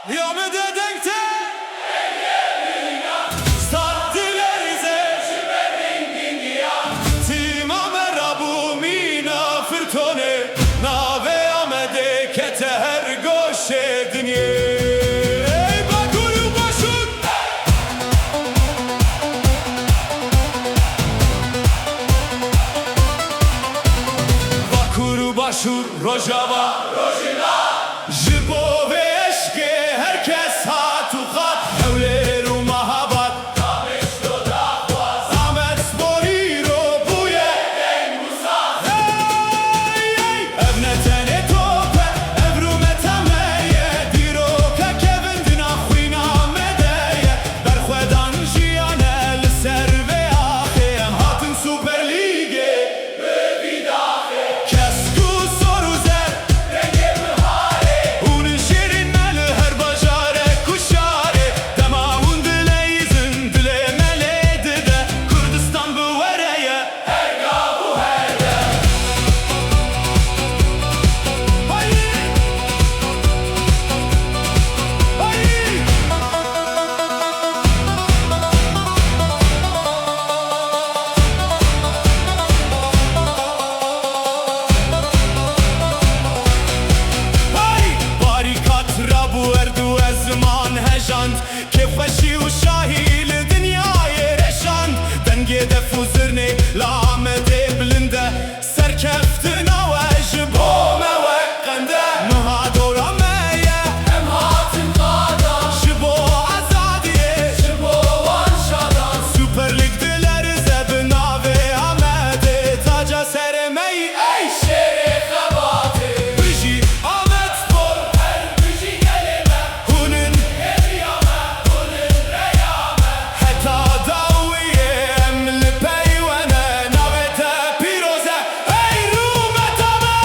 Ja men det tänkte Staddiler ise Tima merabu mina fırtone Nave amede keter goşe dinye Ey bakuru başur Bakuru başur rojava Jibo ve eşke herkes hatukat Evler u mahabat Ahmet sporiro buye Evnetene tope Evrumetameye Diroka kevindin akhwina medeye Berkhwedan jiyane Lisser ve ahiyem Hatın Süper Lig'e Kesku soru zer Unin şirin meli her bajare kuşare Demavun dileyizin dilemeliydi de Kurdistan bu vereye Herga bu herde Hayır Hayır Barikat rabu erdu ezman hejand Kefeşi u şahil dünyayı reşand Denge defuzirni lamete bilinde Serkeftin avej bo mevekkende Muhadora meye Emhatin qadan Jibo azadiye Jibo vanşadan Süper Lig dilerize binave amede Taca seremeyi ey şerif kabati Biji Ahmet Spor Hunun Heta dawiye emli peyvene Navete piroze ey rumetame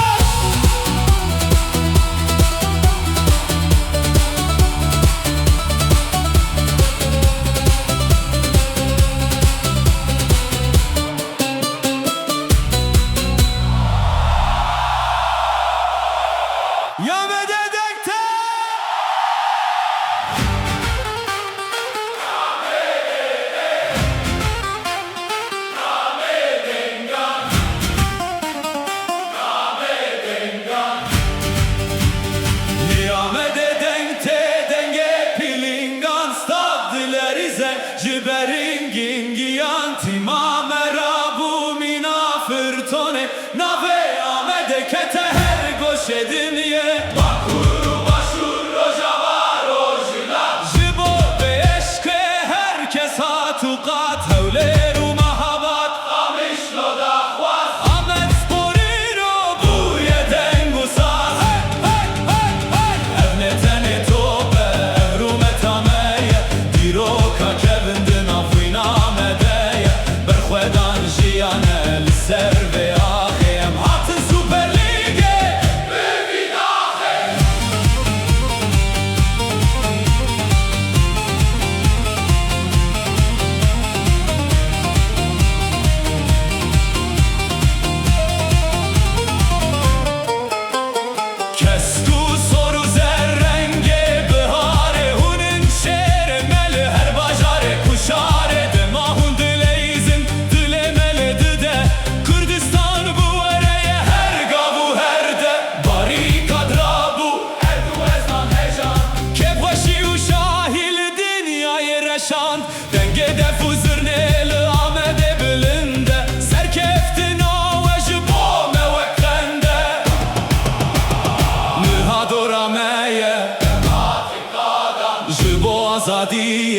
Ya ve dedekte Niyamede denkte denge pilingan Stadilerize ciberingin giyan Tima merabu mina fırtone Nave amede kete her goşedin ye Bakuru başur rojava rojila Jibo ve eşke herkes hatukat Hevler u mahabat Amişlo da khwas Ahmet sporiro bu yeden gusas Evnetene tope evrumetameye Diroka kevindin akhwina medeye Berkhwedan jiyane Lisser ve ahiyem Hatın Süper Lig'e Kesku soru zerrenge bihare Hunin şere meli her bajare kuşare Demahun dileyizin dilemeledi de Kürdistan bu vereye her gavu herde Barikat rabu erdu ezman hejan Kefeşi u şahil dünyayı reşan Dengede fuzirneli amede bilinde Serkeftin avej bo mevekkende Muhadora meye Jibo azadiye